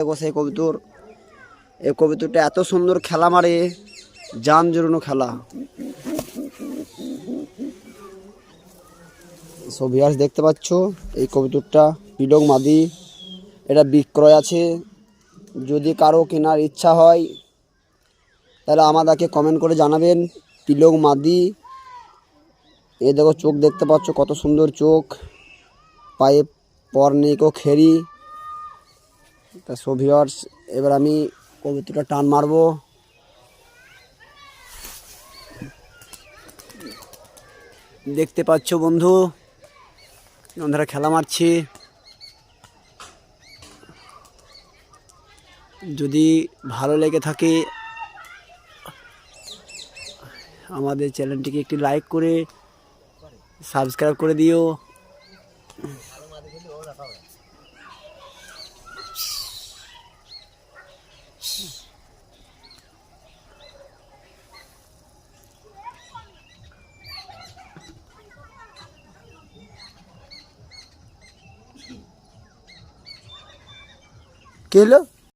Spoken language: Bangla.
দেখো সেই কবুতর, এই কবুতরটা এত সুন্দর খেলা মারে, জান জুড়ানো খেলা। সো ভিউয়ার্স দেখতে পাচ্ছ এই কবুতরটা পিলং মাদি, এটা বিক্রয় আছে। যদি কারো কেনার ইচ্ছা হয় তাহলে আমাদেরকে কমেন্ট করে জানাবেন। পিলং মাদি, এই দেখো চোখ দেখতে পাচ্ছ কত সুন্দর চোখ, পায়ে পর নেই খেরি। তা সো ভিউয়ার্স এবার আমি কবুতরটা টান মারবো। দেখতে পাচ্ছ বন্ধু আমরা খেলা মারছি। যদি ভালো লেগে থাকে আমাদের চ্যানেলটিকে একটি লাইক করে সাবস্ক্রাইব করে দিও। কে হলো?